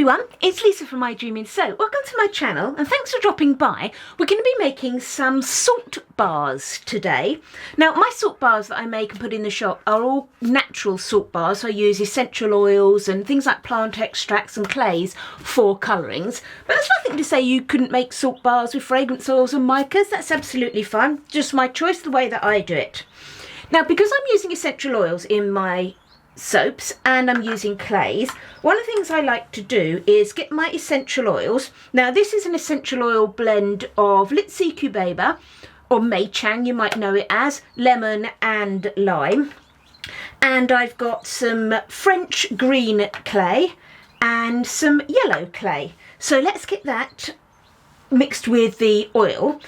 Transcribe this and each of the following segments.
everyone, it's Lisa from My Dreaming Soap. Welcome to my channel and thanks for dropping by. We're going to be making some salt bars today. Now my salt bars that I make and put in the shop are all natural salt bars. I use essential oils and things like plant extracts and clays for colourings. But there's nothing to say you couldn't make salt bars with fragrance oils and micas. That's absolutely fine. Just my choice, the way that I do it. Now because I'm using essential oils in my soaps and I'm using clays, one of the things I like to do is get my essential oils. Now this is an essential oil blend of Litsi Cubeba, or Mei Chang you might know it as, lemon and lime, and I've got some French green clay and some yellow clay. So let's get that mixed with the oil.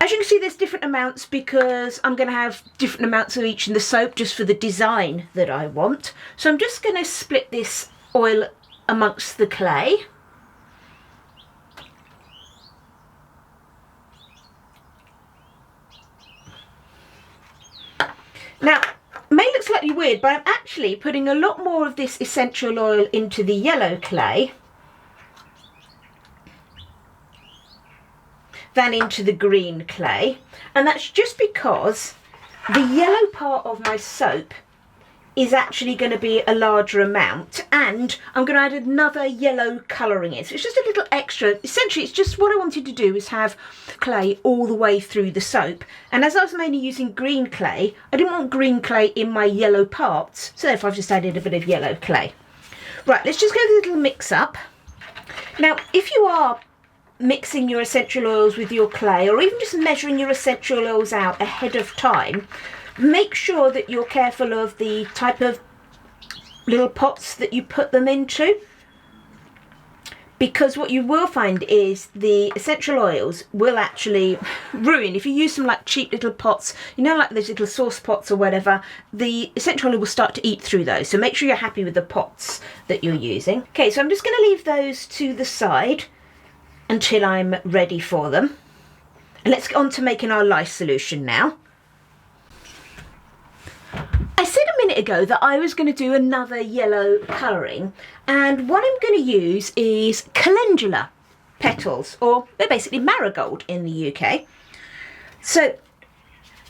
As you can see, there's different amounts because I'm going to have different amounts of each in the soap just for the design that I want. So I'm just going to split this oil amongst the clay. Now, it may look slightly weird, but I'm actually putting a lot more of this essential oil into the yellow clay than into the green clay, and that's just because the yellow part of my soap is actually going to be a larger amount, and I'm going to add another yellow colouring in, so it's just a little extra. Essentially it's just what I wanted to do is have clay all the way through the soap, and as I was mainly using green clay, I didn't want green clay in my yellow parts, so therefore I've just added a bit of yellow clay. Right, let's just go with a little mix up. Now if you are mixing your essential oils with your clay, or even just measuring your essential oils out ahead of time, make sure that you're careful of the type of little pots that you put them into, because what you will find is the essential oils will actually ruin, if you use some like cheap little pots, you know, like those little sauce pots or whatever, the essential oil will start to eat through those. So make sure you're happy with the pots that you're using. Okay, so I'm just going to leave those to the side until I'm ready for them. And let's get on to making our lye solution now. I said a minute ago that I was going to do another yellow colouring, and what I'm going to use is calendula petals, or they're basically marigold in the UK. So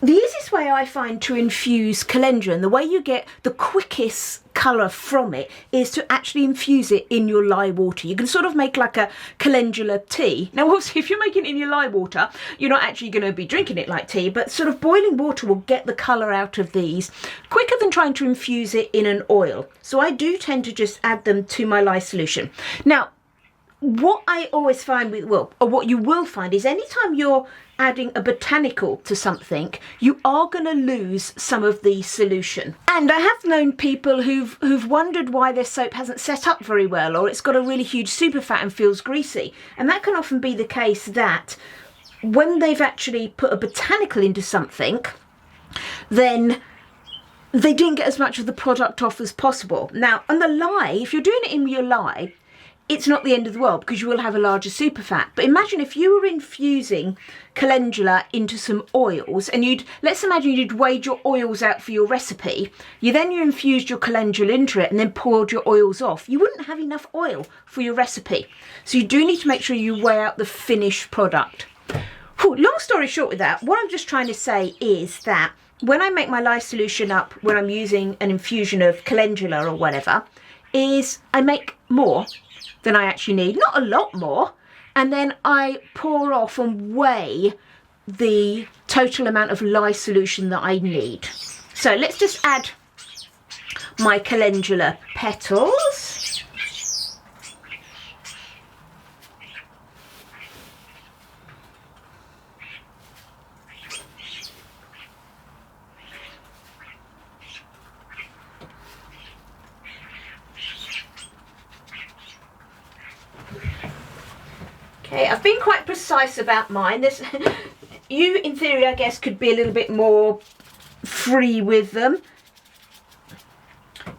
the easiest way I find to infuse calendula, and the way you get the quickest colour from it, is to actually infuse it in your lye water. You can sort of make like a calendula tea. Now obviously if you're making it in your lye water, you're not actually going to be drinking it like tea, but sort of boiling water will get the colour out of these quicker than trying to infuse it in an oil. So I do tend to just add them to my lye solution. Now what I always find with, well, or what you will find, is anytime you're adding a botanical to something, you are going to lose some of the solution. And I have known people who've wondered why their soap hasn't set up very well, or it's got a really huge super fat and feels greasy. And that can often be the case that when they've actually put a botanical into something, then they didn't get as much of the product off as possible. Now on the lye, if you're doing it in your lye, it's not the end of the world because you will have a larger super fat. But imagine if you were infusing calendula into some oils, and let's imagine you'd weighed your oils out for your recipe, you infused your calendula into it and then poured your oils off. You wouldn't have enough oil for your recipe. So you do need to make sure you weigh out the finished product. Whew, long story short with that, what I'm just trying to say is that when I make my lye solution up, when I'm using an infusion of calendula or whatever, is I make more than I actually need, not a lot more, and then I pour off and weigh the total amount of lye solution that I need. So let's just add my calendula petals. Okay, I've been quite precise about mine. You, in theory, I guess, could be a little bit more free with them.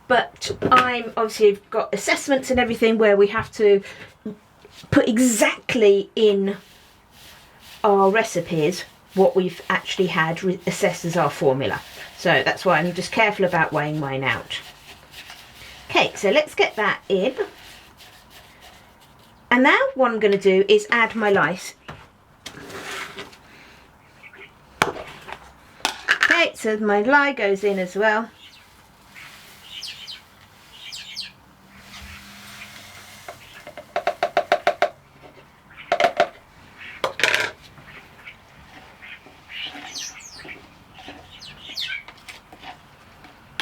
But I'm obviously got assessments and everything where we have to put exactly in our recipes what we've actually had assessed as our formula. So that's why I'm just careful about weighing mine out. Okay, so let's get that in. And now what I'm going to do is add my lye. Okay, so my lye goes in as well.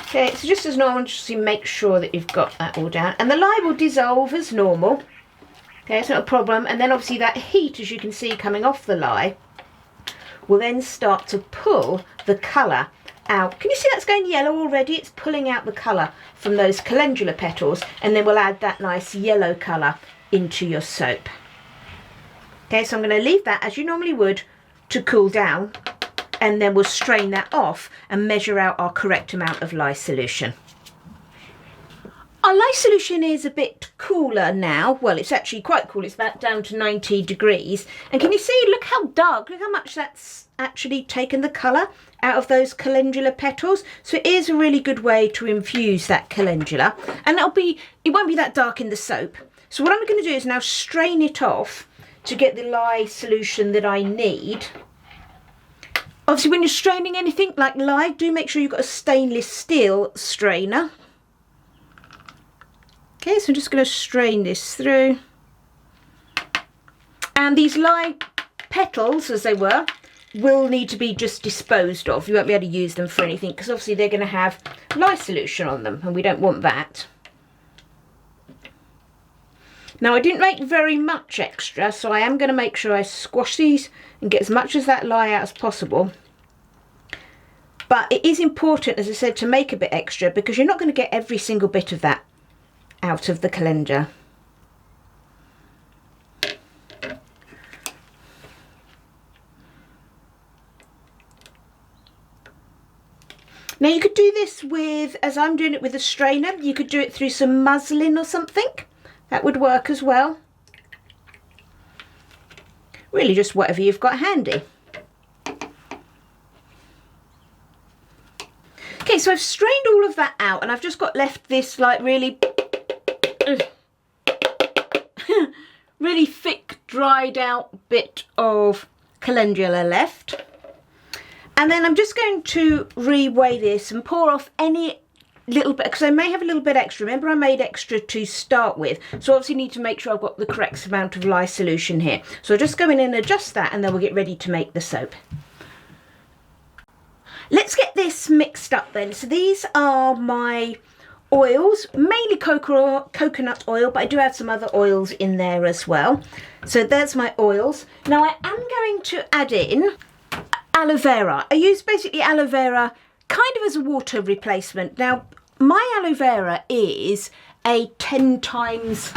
Okay, so just as normal, just to make sure that you've got that all down. And the lye will dissolve as normal. Okay, it's not a problem. And then obviously that heat, as you can see coming off the lye, will then start to pull the colour out. Can you see that's going yellow already? It's pulling out the colour from those calendula petals, and then we'll add that nice yellow colour into your soap. Okay, so I'm going to leave that as you normally would to cool down, and then we'll strain that off and measure out our correct amount of lye solution. Our lye solution is a bit cooler now. Well, it's actually quite cool. It's about down to 90 degrees. And can you see, look how dark, look how much that's actually taken the colour out of those calendula petals. So it is a really good way to infuse that calendula. And it won't be that dark in the soap. So what I'm going to do is now strain it off to get the lye solution that I need. Obviously, when you're straining anything like lye, do make sure you've got a stainless steel strainer. Okay, so I'm just going to strain this through. And these lye petals, as they were, will need to be just disposed of. You won't be able to use them for anything because obviously they're going to have lye solution on them, and we don't want that. Now, I didn't make very much extra, so I am going to make sure I squash these and get as much of that lye out as possible. But it is important, as I said, to make a bit extra because you're not going to get every single bit of that out of the calendula. Now you could do this with, as I'm doing it with a strainer, you could do it through some muslin or something. That would work as well. Really just whatever you've got handy. Okay, so I've strained all of that out and I've just got left this like really really thick dried out bit of calendula left. And then I'm just going to reweigh this and pour off any little bit, because I may have a little bit extra. Remember, I made extra to start with, so obviously need to make sure I've got the correct amount of lye solution here. So I'll just go in and adjust that, and then we'll get ready to make the soap. Let's get this mixed up then. So these are my oils, mainly coconut oil, but I do have some other oils in there as well. So there's my oils. Now I am going to add in aloe vera. I use basically aloe vera kind of as a water replacement. Now my aloe vera is a 10 times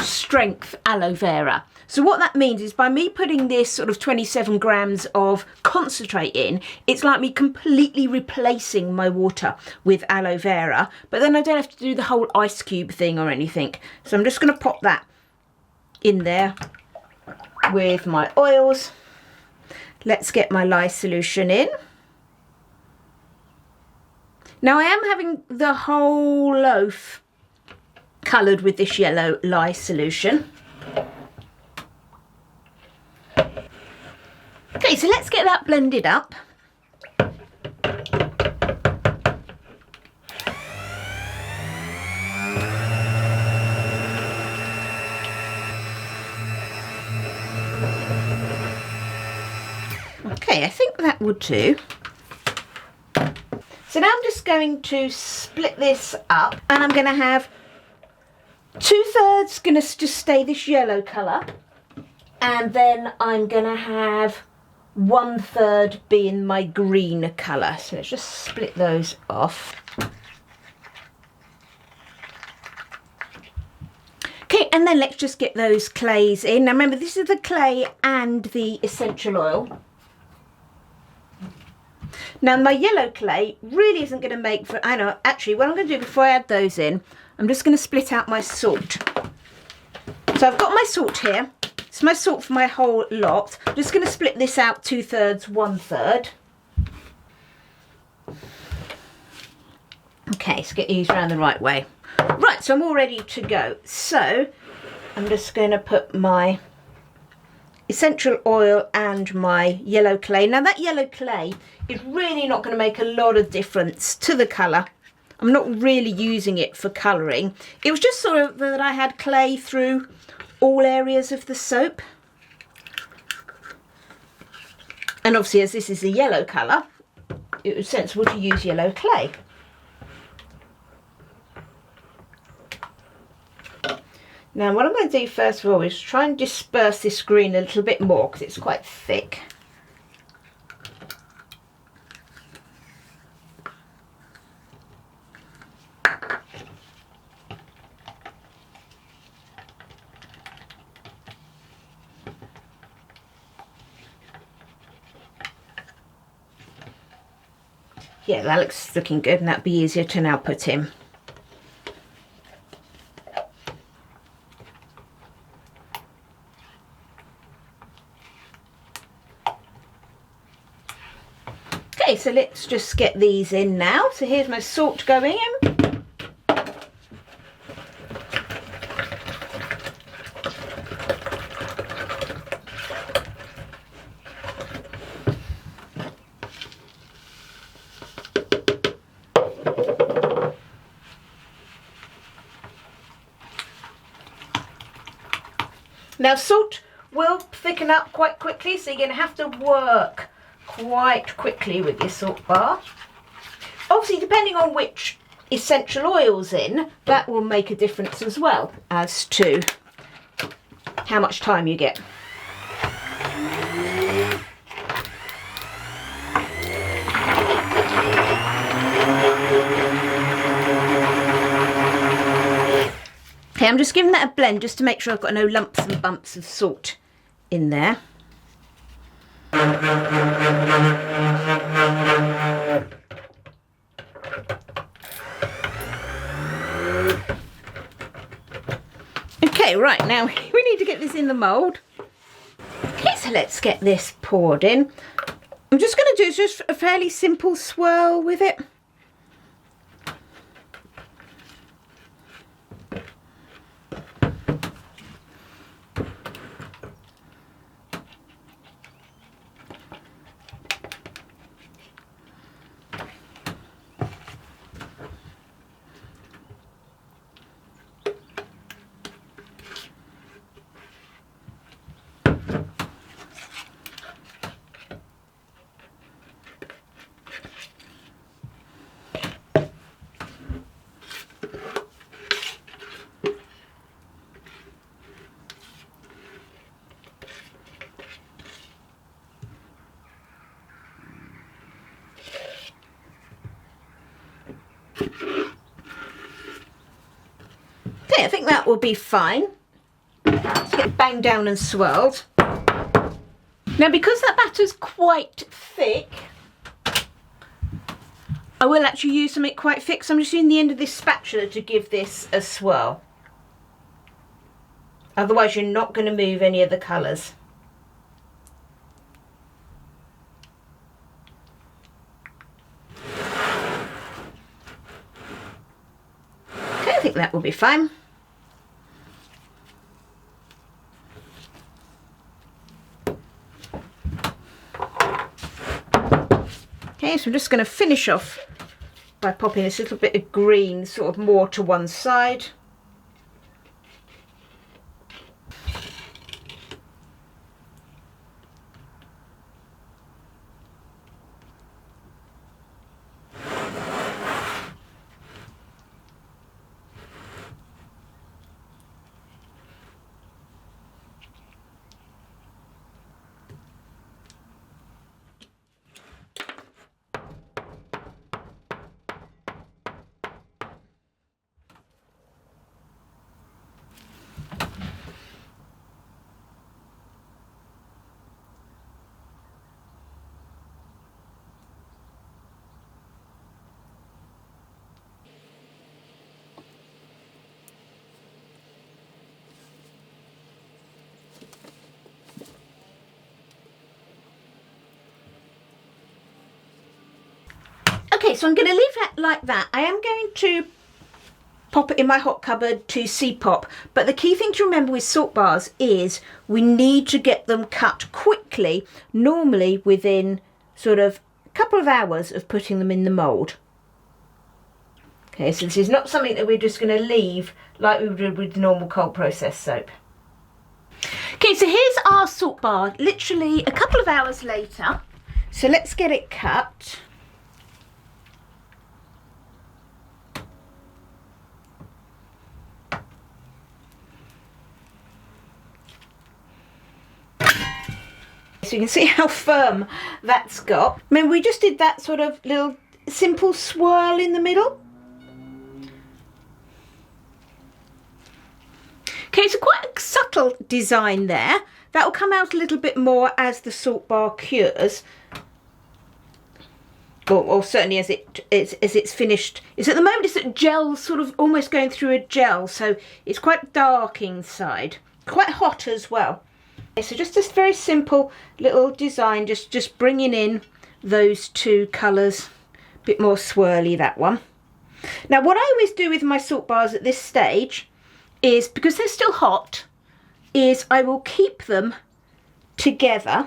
strength aloe vera. So what that means is by me putting this sort of 27 grams of concentrate in, it's like me completely replacing my water with aloe vera, but then I don't have to do the whole ice cube thing or anything. So I'm just going to pop that in there with my oils. Let's get my lye solution in. Now I am having the whole loaf coloured with this yellow lye solution. Okay, so let's get that blended up. Okay, I think that would do. So now I'm just going to split this up, and I'm going to have 2/3 going to just stay this yellow colour, and then I'm going to have 1/3 being my green colour. So let's just split those off. Okay, and then let's just get those clays in. Now remember, this is the clay and the essential oil. Now my yellow clay really isn't going to make for, I know, actually what I'm going to do before I add those in, I'm just going to split out my salt. So I've got my salt here. It's my salt for my whole lot. I'm just going to split this out 2/3, 1/3. Okay, so get these around the right way. Right, so I'm all ready to go. So I'm just going to put my essential oil and my yellow clay. Now that yellow clay is really not going to make a lot of difference to the colour. I'm not really using it for colouring. It was just sort of that I had clay through all areas of the soap. And obviously, as this is a yellow colour, it was sensible to use yellow clay. Now what I'm going to do first of all is try and disperse this green a little bit more because it's quite thick. Yeah, that looks looking good, and that'd be easier to now put in. Okay, so let's just get these in now. So here's my salt going in. Now salt will thicken up quite quickly, so you're going to have to work quite quickly with your salt bar. Obviously, depending on which essential oil's in, that will make a difference as well as to how much time you get. Okay, I'm just giving that a blend just to make sure I've got no lumps and bumps of salt in there. Okay, right, now we need to get this in the mould. Okay, so let's get this poured in. I'm just going to do just a fairly simple swirl with it. Okay, I think that will be fine. Let's get banged down and swirled. Now, because that batter's quite thick, I will actually use something quite thick, so I'm just using the end of this spatula to give this a swirl. Otherwise, you're not going to move any of the colours. Okay, I think that will be fine. Okay, so I'm just going to finish off by popping this little bit of green sort of more to one side. Okay, so I'm going to leave that like that. I am going to pop it in my hot cupboard to C-pop. But the key thing to remember with salt bars is we need to get them cut quickly, normally within sort of a couple of hours of putting them in the mould. Okay, so this is not something that we're just going to leave like we would with normal cold process soap. Okay, so here's our salt bar, literally a couple of hours later. So let's get it cut. So you can see how firm that's got. Remember, we just did that sort of little simple swirl in the middle. Okay, it's quite a subtle design there. That will come out a little bit more as the salt bar cures. Or certainly as it's finished. It's at the moment it's at gel, sort of almost going through a gel, so it's quite dark inside. Quite hot as well. Okay, so just this very simple little design, just bringing in those two colours. A bit more swirly, that one. Now what I always do with my salt bars at this stage is, because they're still hot, is I will keep them together,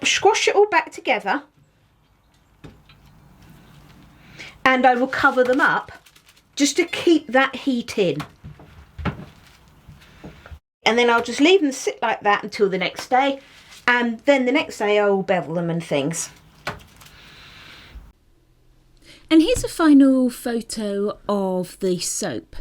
squash it all back together, and I will cover them up just to keep that heat in. And then I'll just leave them sit like that until the next day, and then the next day I will bevel them and things. And here's a final photo of the soap.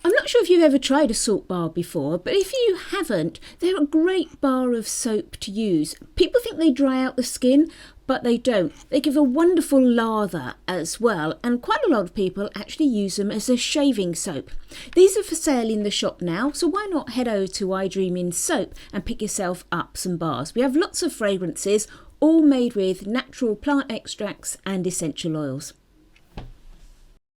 I'm not sure if you've ever tried a salt bar before, but if you haven't, they're a great bar of soap to use. People think they dry out the skin, but they don't. They give a wonderful lather as well, and quite a lot of people actually use them as a shaving soap. These are for sale in the shop now, so why not head over to iDream Soap and pick yourself up some bars. We have lots of fragrances, all made with natural plant extracts and essential oils.